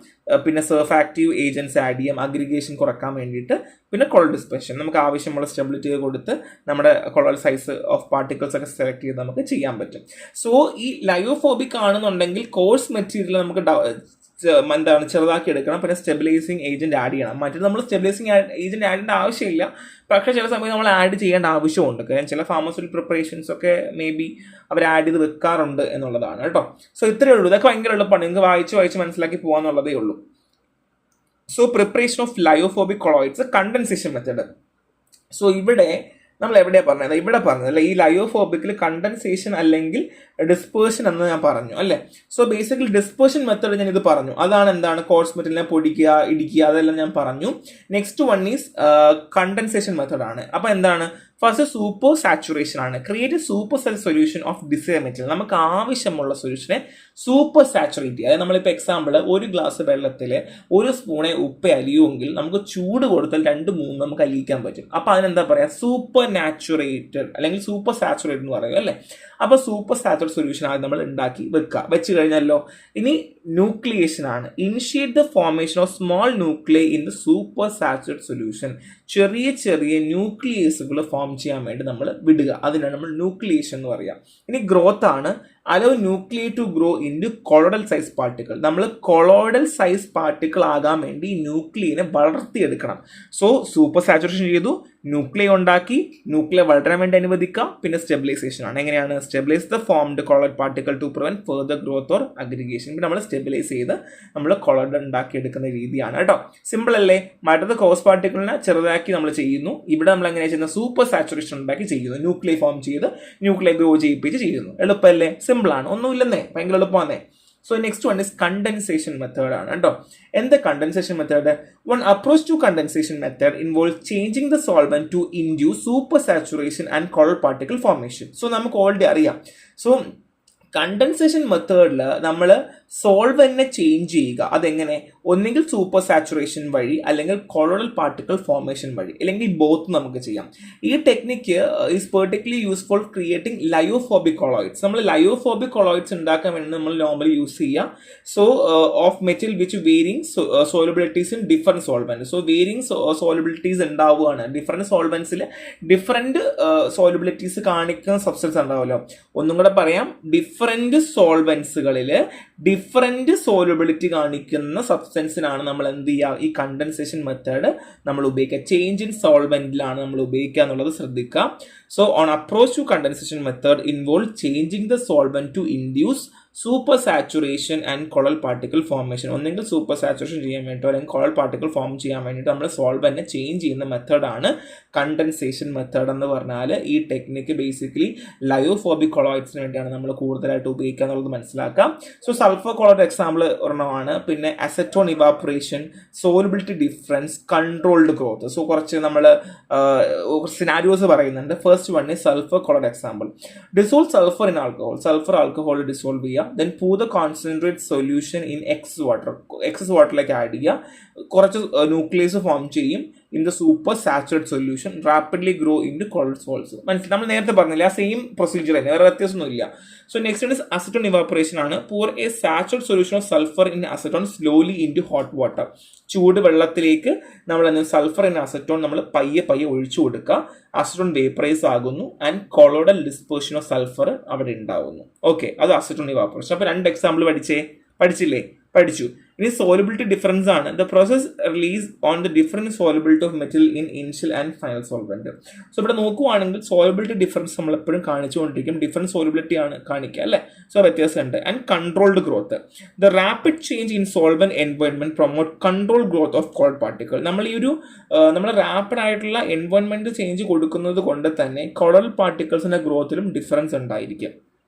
പിന്നെ സർഫാക്റ്റീവ് ഏജൻസ് ആഡ് ചെയ്യാം അഗ്രിഗേഷൻ കുറക്കാൻ വേണ്ടിയിട്ട്. പിന്നെ കൊളോയിഡ് ഡിസ്പെർഷൻ, നമുക്ക് ആവശ്യമുള്ള സ്റ്റെബിലിറ്റി കൊടുത്ത് നമ്മുടെ കൊളോയിഡ് സൈസ് ഓഫ് പാർട്ടിക്കിൾസ് ഒക്കെ സെലക്ട് ചെയ്ത് നമുക്ക് ചെയ്യാൻ പറ്റും. സോ ഈ ലയോഫോബിക് ആണെന്നുണ്ടെങ്കിൽ കോഴ്സ് മെറ്റീരിയൽ നമുക്ക് എന്താണ് ചെറുതാക്കി എടുക്കണം. പിന്നെ സ്റ്റെബിലൈസിങ് ഏജന്റ് ആഡ് ചെയ്യണം. മറ്റേത് നമ്മൾ സ്റ്റെബിലൈസിങ് ഏജന്റ് ആഡ് ചെയ്യേണ്ട ആവശ്യമില്ല, പക്ഷേ ചില സമയത്ത് നമ്മൾ ആഡ് ചെയ്യേണ്ട ആവശ്യമുണ്ട്. കാരണം ചില ഫാർമസ്യൂട്ടിക്കൽ പ്രിപ്പറേഷൻസ് ഒക്കെ മേ ബി അവർ ആഡ് ചെയ്ത് വെക്കാറുണ്ട് എന്നുള്ളതാണ് കേട്ടോ. സോ ഇത്രയേ ഉള്ളൂ. ഇതൊക്കെ ഭയങ്കര എളുപ്പമാണ്, നിങ്ങൾക്ക് വായിച്ച് മനസ്സിലാക്കി പോകാന്നുള്ളതേ ഉള്ളൂ. So preparation of lyophobic colloids, condensation method. So ഇവിടെ നമ്മൾ എവിടെയാണ് പറഞ്ഞത്? ഇവിടെ പറഞ്ഞത് അല്ലെ, ഈ ലയോഫോബിക്കിൽ കണ്ടൻസേഷൻ അല്ലെങ്കിൽ ഡിസ്പേർഷൻ എന്ന് ഞാൻ പറഞ്ഞു അല്ലേ. സോ ബേസിക്കലി ഡിസ്പേർഷൻ മെത്തേഡ് ഞാൻ ഇത് പറഞ്ഞു. അതാണ് എന്താണ് കോഴ്സ് മെറ്റീരിയലിനെ പൊടിക്കുക, ഇടിക്കുക, അതെല്ലാം ഞാൻ പറഞ്ഞു. Next one is condensation method ആണ്. അപ്പൊ എന്താണ്? ഫസ്റ്റ് സൂപ്പർ സാച്ചുറേഷൻ ആണ്. Create a super cell solution of desire material. നമുക്ക് ആവശ്യമുള്ള സൊല്യൂഷനെ സൂപ്പർ സാച്ചുറേറ്റ് ചെയ്യുക. അതായത് നമ്മളിപ്പോൾ എക്സാമ്പിൾ ഒരു ഗ്ലാസ് വെള്ളത്തിൽ ഒരു സ്പൂണെ ഉപ്പ് അലിയുമെങ്കിൽ നമുക്ക് ചൂട് കൊടുത്താൽ 2-3 നമുക്ക് അലിയിക്കാൻ പറ്റും. അപ്പോൾ അതിനെന്താ പറയുക? സൂപ്പർ നാച്ചുറേറ്റഡ് അല്ലെങ്കിൽ സൂപ്പർ സാച്ചുറേറ്റഡ് എന്ന് പറയും അല്ലേ. അപ്പോൾ സൂപ്പർ സാച്ചുറേറ്റ് സൊല്യൂഷൻ ആദ്യം നമ്മൾ ഉണ്ടാക്കി വെച്ച് കഴിഞ്ഞല്ലോ. ഇനി ന്യൂക്ലിയേഷൻ ആണ്. Initiate the formation of small nuclei in the supersaturate solution. ചെറിയ ചെറിയ ന്യൂക്ലിയസുകൾ ഫോം ചെയ്യാൻ വേണ്ടി നമ്മൾ വിടുക. അതിനാണ് നമ്മൾ ന്യൂക്ലിയേഷൻ എന്ന് പറയാം. ഇനി ഗ്രോത്ത് ആണ്. Allow nuclear to grow into colloidal size particle. നമ്മൾ കൊളോയിഡൽ സൈസ് പാർട്ടിക്കിൾ ആകാൻ വേണ്ടി ന്യൂക്ലിയനെ വളർത്തിയെടുക്കണം. സോ സൂപ്പർ സാച്ചുറേഷൻ ചെയ്തു, ന്യൂക്ലിയ ഉണ്ടാക്കി, ന്യൂക്ലിയ വളരാൻ വേണ്ടി അനുവദിക്കുക. പിന്നെ സ്റ്റെബിലൈസേഷൻ ആണ്. എങ്ങനെയാണ്? Stabilise the formed colloid particle to prevent further growth or aggregation. പിന്നെ നമ്മൾ സ്റ്റെബിലൈസ് ചെയ്ത് നമ്മൾ കൊളോയിഡ് ഉണ്ടാക്കിയെടുക്കുന്ന രീതിയാണ് കേട്ടോ. സിമ്പിൾ അല്ലേ? മറ്റത് ക്രോസ് പാർട്ടിക്കിളിനെ ചെറുതാക്കി നമ്മൾ ചെയ്യുന്നു. ഇവിടെ നമ്മൾ എങ്ങനെയാണ് ചെയ്യുന്നത്? സൂപ്പർ സാച്ചുറേഷൻ ഉണ്ടാക്കി ചെയ്യുന്നു. ന്യൂക്ലിയ ഫോം ചെയ്ത് ന്യൂക്ലിയ ഗ്രോ ചെയ്യിപ്പിച്ച് ചെയ്യുന്നു. എളുപ്പമല്ലേ? സിമ്പിൾ ആണ്, ഒന്നുമില്ലെന്നേ, ഭയങ്കര എളുപ്പമാണേ. So next one is condensation method ആണ് കേട്ടോ. എന്താ condensation method? One approach to condensation method involve changing the solvent to induce supersaturation and colloid particle formation. So നമുക്ക് ഓൾറെഡി അറിയാം. സോ കണ്ടൻസേഷൻ മെത്തേഡിൽ നമ്മൾ സോൾവെന്റിനെ ചേഞ്ച് ചെയ്യുക. അതെങ്ങനെ? ഒന്നെങ്കിൽ സൂപ്പർ സാച്ചുറേഷൻ വഴി, അല്ലെങ്കിൽ കൊളോയിഡൽ പാർട്ടിക്കിൾ ഫോർമേഷൻ വഴി, അല്ലെങ്കിൽ ബോത്ത് നമുക്ക് ചെയ്യാം. ഈ technique is particularly useful creating lyophobic colloids. നമ്മൾ ലയോഫോബിക് കൊളോയിഡ്സ് ഉണ്ടാക്കാൻ വേണ്ടി നമ്മൾ നോർമലി യൂസ് ചെയ്യുക. So of metal which varying solubilities in different solvent. So varying solubilities ഉണ്ടാവുകയാണ്. ഡിഫറെന്റ് സോൾവെന്റ്സിൽ ഡിഫറെന്റ് സോലബിലിറ്റീസ് കാണിക്കുന്ന സബ്സ്റ്റൻസ് ഉണ്ടാവുമല്ലോ. ഒന്നും കൂടെ പറയാം, ഡിഫറെന്റ് സോൾവെന്റ്സുകളിൽ ഡിഫറെന്റ് സോലബിലിറ്റി കാണിക്കുന്ന സബ്സ്റ്റൻസിനാണ് നമ്മൾ എന്ത് ചെയ്യുക, ഈ കണ്ടൻസേഷൻ മെത്തേഡ് നമ്മൾ ഉപയോഗിക്കുക. ചേഞ്ച് ഇൻ സോൾവെന്റിലാണ് നമ്മൾ ഉപയോഗിക്കുക എന്നുള്ളത് ശ്രദ്ധിക്കുക. So on approach to condensation method involve changing the solvent to induce supersaturation and colloidal particle formation. ഒന്നെങ്കിൽ സൂപ്പർ സാച്ചുറേഷൻ ചെയ്യാൻ വേണ്ടിയിട്ടോ അല്ലെങ്കിൽ കൊളൽ പാർട്ടിക്കിൾ ഫോം ചെയ്യാൻ വേണ്ടിയിട്ട് നമ്മൾ സോൾവെന്റിനെ ചേഞ്ച് ചെയ്യുന്ന മെത്തേഡാണ് കണ്ടൻസേഷൻ മെത്തേഡ് എന്ന് പറഞ്ഞാൽ. ഈ ടെക്നിക്ക് ബേസിക്കലി ലയോഫോബിക് കൊളോയിഡ്സിന് വേണ്ടിയാണ് നമ്മൾ കൂടുതലായിട്ട് ഉപയോഗിക്കുക എന്നുള്ളത് മനസ്സിലാക്കാം. സോ സൾഫർ കൊളോയിഡ് എക്സാമ്പിൾ ഒരെണ്ണമാണ്. പിന്നെ acetone evaporation, solubility difference, controlled growth. So കുറച്ച് നമ്മൾ സിനാരിയോസ് പറയുന്നുണ്ട്. First one is sulfur chloride example. Dissolve sulfur in alcohol. Sulfur alcohol dissolve ചെയ്യുക. Then pour the concentrate solution in excess water. Excess waterലേക്ക് add ചെയ്യുക. കുറച്ച് nucleus form ചെയ്യും in the super saturated solution. Rapidly grow into colloid salts. മനസ്സിലായി? നമ്മൾ നേരത്തെ പറഞ്ഞില്ല, ആ സെയിം പ്രൊസീജിയർ തന്നെ, വേറെ വ്യത്യാസമൊന്നുമില്ല. So next is acetone evaporation ആണ്. pour a saturated solution of sulfur in acetone slowly into hot water. ചൂട് വെള്ളത്തിലേക്ക് നമ്മൾ സൾഫർ ഇൻ അസറ്റോൺ നമ്മൾ പയ്യെ ഒഴിച്ചു കൊടുക്കുക. അസറ്റോൺ വേപ്പറൈസ് ആകുന്നു and colloidal dispersion of sulphur അവിടെ ഉണ്ടാവുന്നു. ഓക്കെ, അത് അസറ്റോൺ ഇവാപറേഷൻ. അപ്പൊ 2 എക്സാമ്പിൾ പഠിച്ചില്ലേ? പഠിച്ചു. ഇനി സോലബിലിറ്റി ഡിഫറൻസ് ആണ്. The process release on the different solubility of metal in initial and final solvent. So ഇവിടെ നോക്കുവാണെങ്കിൽ സോലബിലിറ്റി ഡിഫറൻസ് നമ്മൾ എപ്പോഴും കാണിച്ചുകൊണ്ടിരിക്കും. ഡിഫറെന്റ് സോലബിലിറ്റി ആണ് കാണിക്കുക, അല്ലേ? സോ വ്യത്യാസമുണ്ട്. And controlled growth. The rapid change in solvent environment promote control growth of colloid particle. നമ്മൾ rapid ആയിട്ടുള്ള എൻവയോൺമെന്റ് ചേഞ്ച് കൊടുക്കുന്നത് കൊണ്ട് തന്നെ കൊളോയിഡ് പാർട്ടിക്കിൾസിന്റെ ഗ്രോത്തിലും ഡിഫറൻസ് ഉണ്ടായിരിക്കും.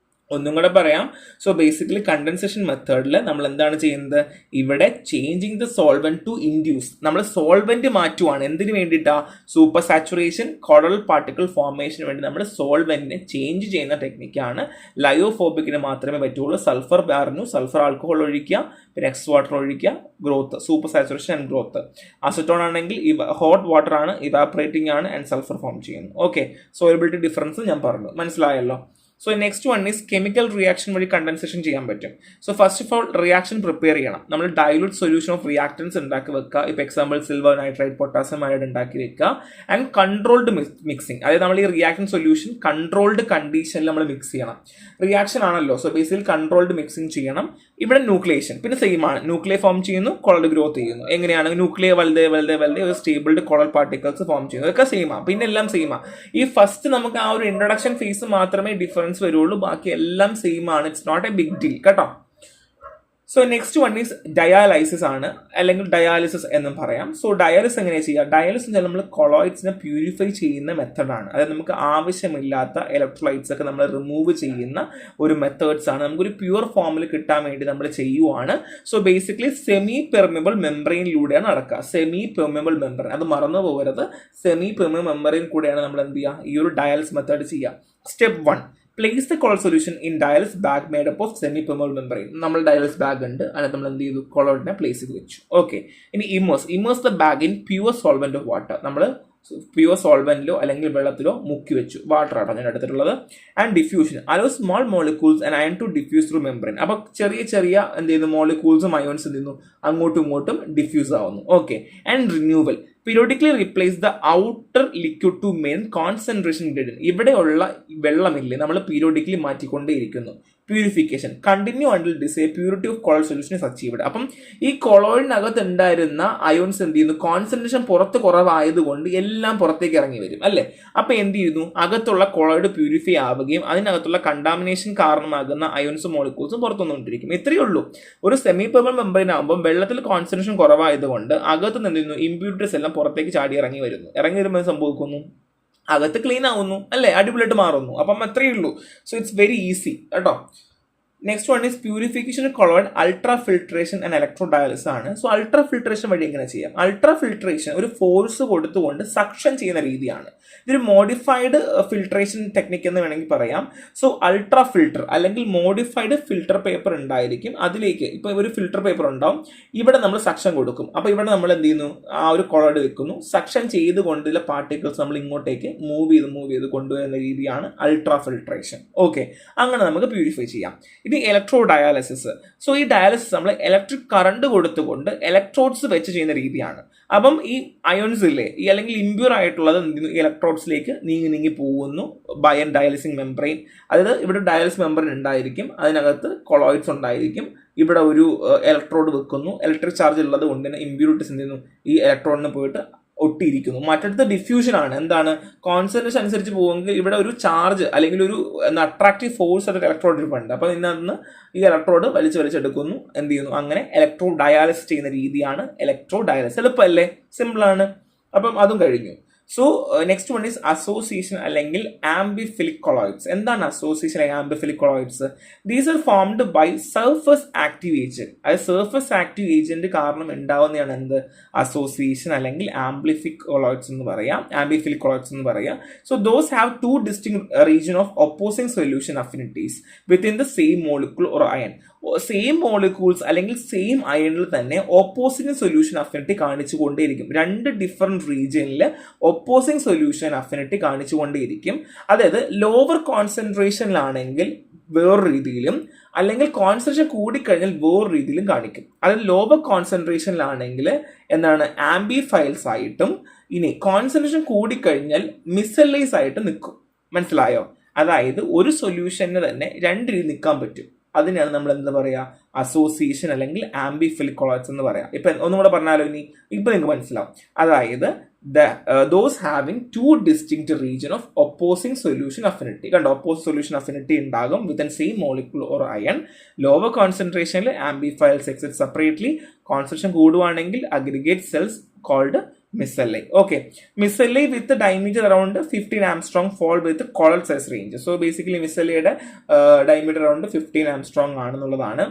ഒന്നും കൂടെ പറയാം. സോ ബേസിക്കലി കണ്ടൻസേഷൻ മെത്തേഡിൽ നമ്മൾ എന്താണ് ചെയ്യുന്നത്? ഇവിടെ changing the solvent to induce. നമ്മൾ സോൾവെന്റ് മാറ്റുവാണ്. എന്തിനു വേണ്ടിയിട്ടാ? സൂപ്പർ സാച്ചുറേഷൻ, കൊളോയിഡൽ പാർട്ടിക്കിൾ ഫോർമേഷന് വേണ്ടി നമ്മൾ സോൾവെന്റിനെ ചേഞ്ച് ചെയ്യുന്ന ടെക്നിക്കാണ്. ലയോഫോബിക്കിന് മാത്രമേ പറ്റുള്ളൂ. സൾഫർ പറഞ്ഞു, സൾഫർ ആൽക്കഹോൾ ഒഴിക്കുക, പിന്നെ എക്സ് വാട്ടർ ഒഴിക്കുക, growth, super saturation and growth. Acetone ആണെങ്കിൽ ഹോട്ട് വാട്ടർ ആണ്, ഇവാപറേറ്റിംഗ് ആണ് ആൻഡ് സൾഫർ ഫോം ചെയ്യുന്നു. ഓക്കെ, സോലബിലിറ്റി ഡിഫറൻസ് ഞാൻ പറഞ്ഞു, മനസ്സിലായല്ലോ? So next one is chemical reaction വഴി കണ്ടൻസേഷൻ ചെയ്യാൻ പറ്റും. So first of all reaction prepare ചെയ്യണം. നമ്മൾ ഡൈലൂട്ട് സൊല്യൂഷൻ ഓഫ് റിയാക്ടൻസ് ഉണ്ടാക്കി വെക്കുക. ഇപ്പോൾ എക്സാമ്പിൾ സിൽവർ നൈട്രൈറ്റ്, പൊട്ടാസ്യം അയഡ് ഉണ്ടാക്കി വെക്കുക. ആൻഡ് കൺട്രോൾഡ് മിക്സിംഗ്, അതായത് നമ്മൾ ഈ റിയാക്ഷൻ സൊല്യൂഷൻ കൺട്രോൾഡ് കണ്ടീഷനിൽ നമ്മൾ മിക്സ് ചെയ്യണം. റിയാക്ഷൻ ആണല്ലോ, സോ ബേസിക്കലി കൺട്രോൾഡ് മിക്സിംഗ് ചെയ്യണം. ഇവിടെ ന്യൂക്ലിയേഷൻ പിന്നെ സെയിം ആണ്. ന്യൂക്ലിയ ഫോം ചെയ്യുന്നു, കൊളോയിഡ് ഗ്രോത്ത് ചെയ്യുന്നു. എങ്ങനെയാണ്? ന്യൂക്ലിയ വലുതേ ഒരു സ്റ്റേബിൾഡ് കൊളോയിഡ് പാർട്ടിക്കിൾസ് ഫോം ചെയ്യുന്നു. ഇതൊക്കെ സെയിം ആണ്. പിന്നെ എല്ലാം സെയിം ആണ്. ഈ ഫസ്റ്റ് നമുക്ക് ആ ഒരു ഇൻട്രൊഡക്ഷൻ ഫേസ് മാത്രമേ ഡിഫറൻസ് വരുള്ളൂ, ബാക്കി എല്ലാം സെയിം ആണ്. It's not a big deal കേട്ടോ. So next one is dialysis ആണ്, അല്ലെങ്കിൽ ഡയാലിസിസ് എന്നും പറയാം. സോ ഡയാലിസിസ് എങ്ങനെയാണ് ചെയ്യുക? ഡയാലിസിസ് നമ്മൾ കൊളോയിഡ്സിനെ പ്യൂരിഫൈ ചെയ്യുന്ന മെത്തഡാണ്. അതായത് നമുക്ക് ആവശ്യമില്ലാത്ത ഇലക്ട്രോലൈറ്റ്സ് ഒക്കെ നമ്മൾ റിമൂവ് ചെയ്യുന്ന ഒരു മെത്തേഡ്സ് ആണ്. നമുക്കൊരു പ്യൂർ ഫോമിൽ കിട്ടാൻ വേണ്ടി നമ്മൾ ചെയ്യുവാണ്. സോ ബേസിക്കലി സെമി പെർമിബിൾ മെംബ്രെയിനിലൂടെയാണ് നടക്കുക. സെമി പെർമിബിൾ മെംബ്രെയിൻ, അത് മറന്നു പോകരുത്. സെമി പെർമിബിൾ മെംബ്രെയിൻ കൂടെയാണ് നമ്മൾ എന്ത് ചെയ്യുക? ഈ ഒരു ഡയാലിസിസ് മെത്തേഡ് ചെയ്യുക. Step 1, place the colloid solution in dialysis bag made up of semi-permeable membrane. നമ്മൾ ഡയാലിസിസ് ബാഗ് ഉണ്ട്, അതിനകത്ത് നമ്മൾ എന്ത് ചെയ്തു? കൊളോയിഡിനെ പ്ലേസ് ചെയ്ത് വെച്ചു. ഓക്കെ, ഇനി immerse the bag in pure solvent of water. നമ്മൾ പ്യൂർ സോൾവെന്റിലോ അല്ലെങ്കിൽ വെള്ളത്തിലോ മുക്കി വെച്ചു. വാട്ടർ ആട്ടോ ഞാൻ എടുത്തിട്ടുള്ളത്. And diffusion allow small molecules and ion to diffuse through membrane. അപ്പൊ ചെറിയ എന്ത് ചെയ്യുന്നു? മോളിക്യൂൾസും അയോൺസ് എന്ത് ചെയ്യുന്നു? അങ്ങോട്ടും ഇങ്ങോട്ടും ഡിഫ്യൂസ് ആവുന്നു. Okay, and renewal periodically replace the outer liquid to maintain concentration gradient. ഇവിടെയുള്ള വെള്ളമില്ലേ, നമ്മൾ പീരിയോഡിക്കലി മാറ്റിക്കൊണ്ടേയിരിക്കുന്നു. Purification continue until desired purity of colloid solution is achieved. അപ്പം ഈ കൊളോയിഡിനകത്ത് ഉണ്ടായിരുന്ന അയോൺസ് എന്ത് ചെയ്യുന്നു? കോൺസെൻട്രേഷൻ പുറത്ത് കുറവായതുകൊണ്ട് എല്ലാം പുറത്തേക്ക് ഇറങ്ങി വരും, അല്ലേ? അപ്പൊ എന്ത് ചെയ്യുന്നു? അകത്തുള്ള കൊളോയിഡ് പ്യൂരിഫൈ ആവുകയും അതിനകത്തുള്ള കണ്ടാമിനേഷൻ കാരണമാകുന്ന അയോൺസും മോളിക്യൂൾസും പുറത്തു വന്നുകൊണ്ടിരിക്കും. ഇത്രയേ ഉള്ളൂ. ഒരു സെമി പെർമനന്റ് മെംബ്രെയിൻ ആകുമ്പോൾ വെള്ളത്തിൽ കോൺസെൻട്രേഷൻ കുറവായതുകൊണ്ട് അകത്ത് എന്ത് ചെയ്യുന്നു? ഇമ്പ്യൂരിറ്റീസ് എല്ലാം പുറത്തേക്ക് ചാടി ഇറങ്ങി വരുമ്പോൾ സംഭവിക്കുന്നു? അകത്ത് ക്ലീൻ ആവുന്നു, അല്ലേ? അടിപൊളിയായിട്ട് മാറുന്നു. അപ്പം അത്രയേ ഉള്ളൂ. സോ ഇറ്റ്സ് വെരി ഈസി കേട്ടോ. Next one is purification colloid ultrafiltration and electrodialysis ആണ്. സോ അൾട്രാ ഫിൽട്രേഷൻ വഴി എങ്ങനെ ചെയ്യാം? അൾട്രാ ഫിൽട്രേഷൻ ഒരു ഫോഴ്സ് കൊടുത്തുകൊണ്ട് സക്ഷൻ ചെയ്യുന്ന രീതിയാണ്. ഇതൊരു മോഡിഫൈഡ് ഫിൽട്രേഷൻ ടെക്നിക് എന്ന് വേണമെങ്കിൽ പറയാം. സോ അൾട്രാ ഫിൽട്ടർ അല്ലെങ്കിൽ മോഡിഫൈഡ് ഫിൽട്ടർ പേപ്പർ ഉണ്ടായിരിക്കും. അതിലേക്ക് ഇപ്പോൾ ഒരു ഫിൽട്ടർ പേപ്പർ ഉണ്ടാവും, ഇവിടെ നമ്മൾ സക്ഷൻ കൊടുക്കും. അപ്പോൾ ഇവിടെ നമ്മൾ എന്ത് ചെയ്യുന്നു, ആ ഒരു കൊളോയിഡ് വെക്കുന്നു, സക്ഷൻ ചെയ്തുകൊണ്ടുള്ള പാർട്ടിക്കിൾസ് നമ്മൾ ഇങ്ങോട്ടേക്ക് മൂവ് ചെയ്ത് കൊണ്ടുവരുന്ന രീതിയാണ് അൾട്രാ ഫിൽട്രേഷൻ. ഓക്കെ, അങ്ങനെ നമുക്ക് പ്യൂരിഫൈ ചെയ്യാം. ഇത് ഇലക്ട്രോ ഡയാലിസിസ്. സോ ഈ ഡയാലിസിസ് നമ്മൾ ഇലക്ട്രിക് കറണ്ട് കൊടുത്തുകൊണ്ട് ഇലക്ട്രോഡ്സ് വെച്ച് ചെയ്യുന്ന രീതിയാണ്. അപ്പം ഈ അയോൺസ് ഇല്ലേ, ഈ അല്ലെങ്കിൽ ഇമ്പ്യൂർ ആയിട്ടുള്ളത് ഇലക്ട്രോഡ്സിലേക്ക് നീങ്ങി പോകുന്നു ബൈ ഡയാലിസിങ് മെംബ്രെയിൻ. അതായത് ഇവിടെ ഡയാലിസിസ് മെംബ്രെയിൻ ഉണ്ടായിരിക്കും, അതിനകത്ത് കൊളോയിഡ്സ് ഉണ്ടായിരിക്കും, ഇവിടെ ഒരു ഇലക്ട്രോഡ് വെക്കുന്നു, ഇലക്ട്രിക് ചാർജ് ഉള്ളത് കൊണ്ട് തന്നെ ഇമ്പ്യൂരിറ്റീസ് എന്ത് ചെയ്യുന്നു, ഈ ഇലക്ട്രോഡിന് പോയിട്ട് ഒട്ടിയിരിക്കുന്നു. മറ്റടുത്ത ഡിഫ്യൂഷൻ ആണ്. എന്താണ്? കോൺസെൻട്രേഷൻ അനുസരിച്ച് പോകുമെങ്കിൽ ഇവിടെ ഒരു ചാർജ് അല്ലെങ്കിൽ ഒരു അട്രാക്റ്റീവ് ഫോഴ്സ് ആയിട്ട് ഇലക്ട്രോഡ് ഇരിപ്പുണ്ട്. അപ്പോൾ ഇതിനകത്ത് ഈ ഇലക്ട്രോഡ് വലിച്ചെടുക്കുന്നു, എന്ത് ചെയ്യുന്നു, അങ്ങനെ ഇലക്ട്രോ ഡയാലിസിസ് ചെയ്യുന്ന രീതിയാണ് ഇലക്ട്രോ ഡയാലിസിസ്. എളുപ്പമല്ലേ, സിമ്പിളാണ്. അപ്പം അതും കഴിഞ്ഞു. So next one is association അല്ലെങ്കിൽ ആംബിഫിലിക് കൊളോയിഡ്സ്. എന്താണ് അസോസിയേഷൻ അല്ലെങ്കിൽ amphiphilic colloids? These are formed by surface active agent. അതായത് സർഫസ് ആക്റ്റീവ് ഏജന്റ് കാരണം ഉണ്ടാവുന്നതാണ് എന്ത്? അസോസിയേഷൻ അല്ലെങ്കിൽ ആംബിഫിക് കൊളോയിഡ്സ് എന്ന് പറയാം, ആംബിഫിലിക് കൊളോയിഡ്സ് എന്ന് പറയാം. So those have two distinct region of opposing solution affinities within the same molecule or ion. Same molecules അല്ലെങ്കിൽ സെയിം അയണിൽ തന്നെ ഓപ്പോസിറ്റ് സൊല്യൂഷൻ അഫിനിറ്റി കാണിച്ചുകൊണ്ടേയിരിക്കും. രണ്ട് ഡിഫറെന്റ് റീജിയനിൽ ഒപ്പോസിംഗ് സൊല്യൂഷൻ അഫിനിറ്റി കാണിച്ചുകൊണ്ടേയിരിക്കും. അതായത് ലോവർ കോൺസെൻട്രേഷനിലാണെങ്കിൽ വേറൊരു രീതിയിലും, അല്ലെങ്കിൽ കോൺസെൻട്രേഷൻ കൂടിക്കഴിഞ്ഞാൽ വേറൊരു രീതിയിലും കാണിക്കും. അതായത് ലോവർ കോൺസെൻട്രേഷനിലാണെങ്കിൽ എന്താണ്, ആംബിഫൈൽസ് ആയിട്ടും, ഇനി കോൺസെൻട്രേഷൻ കൂടിക്കഴിഞ്ഞാൽ മിസലൈസ് ആയിട്ട് നിൽക്കും. മനസ്സിലായോ? അതായത് ഒരു സൊല്യൂഷന് തന്നെ രണ്ട് രീതി നിൽക്കാൻ പറ്റും. അതിനാണ് നമ്മൾ എന്താ പറയുക, അസോസിയേഷൻ അല്ലെങ്കിൽ ആംബിഫിലിക് കൊളോയിഡ്സ് എന്ന് പറയാം. ഇപ്പൊ ഒന്നും കൂടെ പറഞ്ഞാലോ, ഇപ്പൊ നിങ്ങൾക്ക് മനസ്സിലാവും. അതായത് those having two distinct region of opposing solution affinity. കണ്ടോ, opposing solution affinity ഉണ്ടാകും within same molecule or ion. lower concentration ambifiers exist separately. concentration കൂടുവാണെങ്കിൽ aggregate cells called miscellai. Okay, miscellai with the diameter around 15 angstrom fall with the colloid size range. So basically miscellaiയുടെ diameter around 15 angstrom ആണെന്നുള്ളതാണ്.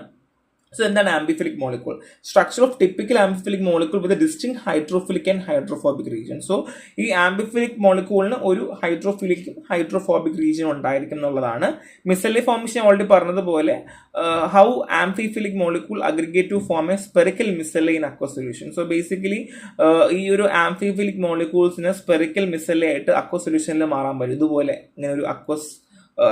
So എന്താണ് amphiphilic molecule? Structure of typical amphiphilic molecule with distinct hydrophilic and hydrophobic region. So ഈ amphiphilic മോളിക്യൂളിന് ഒരു ഹൈഡ്രോഫിലിക്കും hydrophobic region ഉണ്ടായിരിക്കും എന്നുള്ളതാണ്. Micelle formation already പറഞ്ഞതുപോലെ how amphiphilic molecule aggregate to form a spherical micelle in aqueous solution. So basically ഈ ഒരു amphiphilic മോളിക്യൂൾസിന് spherical മിസെല്ലി ആയിട്ട് അക്വസ് സൊല്യൂഷനിൽ മാറാൻ പറ്റും. ഇതുപോലെ ഇങ്ങനെ ഒരു അക്വസ്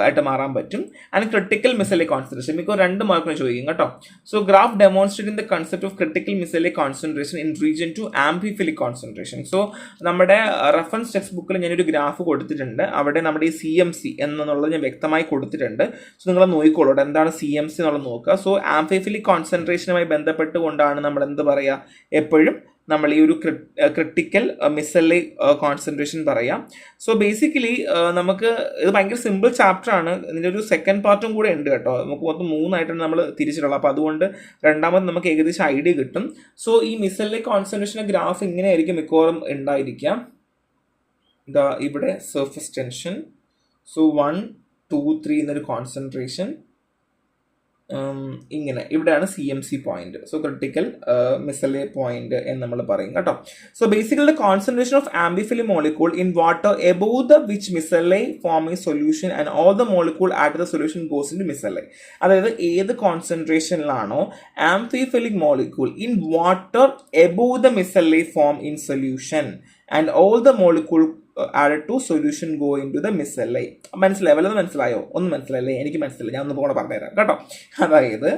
ആയിട്ട് മാറാൻ പറ്റും. ആൻഡ് ക്രിട്ടിക്കൽ മിസെല്ലി കോൺസെൻട്രേഷൻ മിക്ക 2 മാർക്കിന് ചോദിക്കും കേട്ടോ. So graph demonstrating the concept of critical micelle concentration in region to amphiphilic concentration. So നമ്മുടെ റെഫറൻസ് ടെക്സ്റ്റ് ബുക്കിൽ ഞാനൊരു ഗ്രാഫ് കൊടുത്തിട്ടുണ്ട്. അവിടെ നമ്മുടെ ഈ CMC എന്നുള്ളത് ഞാൻ വ്യക്തമായി കൊടുത്തിട്ടുണ്ട്. സോ നിങ്ങൾ നോക്കിക്കോളൂ എന്താണ് CMC എന്നുള്ളത് നോക്കുക. സോ ആംഫിഫിലിക് കോൺസെൻട്രേഷനുമായി ബന്ധപ്പെട്ടുകൊണ്ടാണ് നമ്മൾ എന്ത് പറയുക, എപ്പോഴും നമ്മൾ ഈ ഒരു ക്രിട്ടിക്കൽ മിസെല്ലി കോൺസെൻട്രേഷൻ പറയാം. സോ ബേസിക്കലി നമുക്ക് ഇത് ഭയങ്കര സിമ്പിൾ ചാപ്റ്റർ ആണ്. ഇതിൻ്റെ ഒരു സെക്കൻഡ് പാർട്ടും കൂടെ ഉണ്ട് കേട്ടോ. നമുക്ക് മൊത്തം 3 ആയിട്ടാണ് നമ്മൾ തിരിച്ചിട്ടുള്ളത്. അപ്പോൾ അതുകൊണ്ട് രണ്ടാമത് നമുക്ക് ഏകദേശം ഐഡിയ കിട്ടും. സോ ഈ മിസെല്ലി കോൺസെൻട്രേഷൻ്റെ ഗ്രാഫ് ഇങ്ങനെയായിരിക്കും മിക്കവാറും ഉണ്ടായിരിക്കാം. ഇതാ ഇവിടെ സർഫസ് ടെൻഷൻ. സോ 1, 2, 3 എന്നൊരു കോൺസെൻട്രേഷൻ ഇങ്ങനെ ഇവിടെയാണ് CMC point. So critical micelle point എന്ന് നമ്മൾ പറയും കേട്ടോ. So basically the concentration of amphiphilic molecule in water above the which micelle form a solution and all the molecule at the solution goes in to micelle. അതായത് ഏത് കോൺസെൻട്രേഷനിലാണോ amphiphilic molecule in water above the micelle form in solution and all the molecule added to solution go into the micelli. മനസ്സിലായോ? വല്ലതും മനസ്സിലായോ? ഒന്നും മനസ്സിലായില്ലേ? എനിക്ക് മനസ്സിലായി. ഞാൻ ഒന്ന് കൂടെ പറഞ്ഞുതരാം കേട്ടോ. അതായത്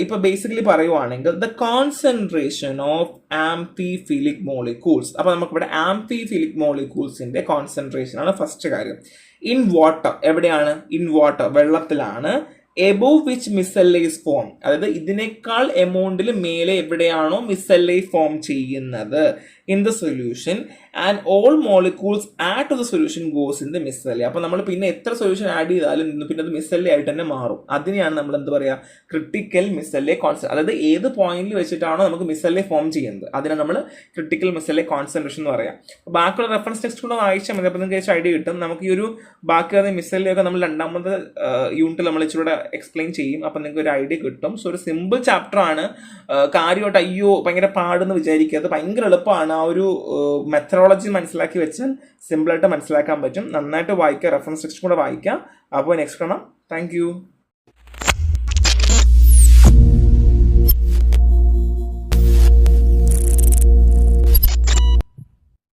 ഇപ്പൊ ബേസിക്കലി പറയുവാണെങ്കിൽ the concentration of amphiphilic molecules. അപ്പൊ നമുക്ക് ഇവിടെ ആംഫിഫിലിക് മോളിക്യൂൾസിന്റെ കോൺസെൻട്രേഷൻ ആണ് ഫസ്റ്റ് കാര്യം. ഇൻ വാട്ടർ, എവിടെയാണ്? ഇൻ വാട്ടർ, വെള്ളത്തിലാണ്. Above which micelle is form, അതായത് ഇതിനേക്കാൾ എമൗണ്ടിൽ മേലെ എവിടെയാണോ മിസെല്ലി ഫോം ചെയ്യുന്നത് in the solution and all molecules add to the solution goes in the micelle. അപ്പൊ നമ്മൾ പിന്നെ എത്ര സൊല്യൂഷൻ ആഡ് ചെയ്താലും പിന്നെ അത് മിസെല്ലി ആയിട്ട് തന്നെ മാറും. അതിനെയാണ് നമ്മൾ എന്ത് പറയാ, ക്രിട്ടിക്കൽ മിസെല്ലി കോൺസെൻട്രേഷൻ. അതായത് ഏത് പോയിന്റിൽ വെച്ചിട്ടാണോ നമുക്ക് മിസെല്ലി ഫോം ചെയ്യുന്നത് അതിനെ നമ്മൾ ക്രിട്ടിക്കൽ മിസെല്ലി കോൺസെൻട്രേഷൻ എന്ന് പറയാം. ബാക്കിയുള്ള റെഫറൻസ് ടെക്സ്റ്റ് കൂടെ വായിച്ചാൽ മതി. അപ്പോൾ നിങ്ങൾക്ക് ഐഡിയ കിട്ടും. നമുക്ക് ഈ ഒരു ബാക്കിയുള്ള മിസെല്ലി ഒക്കെ നമ്മൾ രണ്ടാമത്തെ യൂണിറ്റിൽ നമ്മൾ ഇച്ചിരി എക്സ്പ്ലെയിൻ ചെയ്യും. അപ്പം നിങ്ങൾക്ക് ഒരു ഐഡിയ കിട്ടും. സോ ഒരു സിമ്പിൾ ചാപ്റ്റർ ആണ്. കാര്യമായിട്ട് അയ്യോ ഭയങ്കര പാടെന്ന് വിചാരിക്കാതെ ഭയങ്കര എളുപ്പമാണ്. ആ ഒരു മെത്തഡോളജി മനസ്സിലാക്കി വെച്ചാൽ സിമ്പിളായിട്ട് മനസ്സിലാക്കാൻ പറ്റും. നന്നായിട്ട് വായിക്കുക, റെഫറൻസ് ടെക്സ്റ്റ് കൂടെ വായിക്കുക. അപ്പോൾ നെക്സ്റ്റ് കാണാം. Thank you.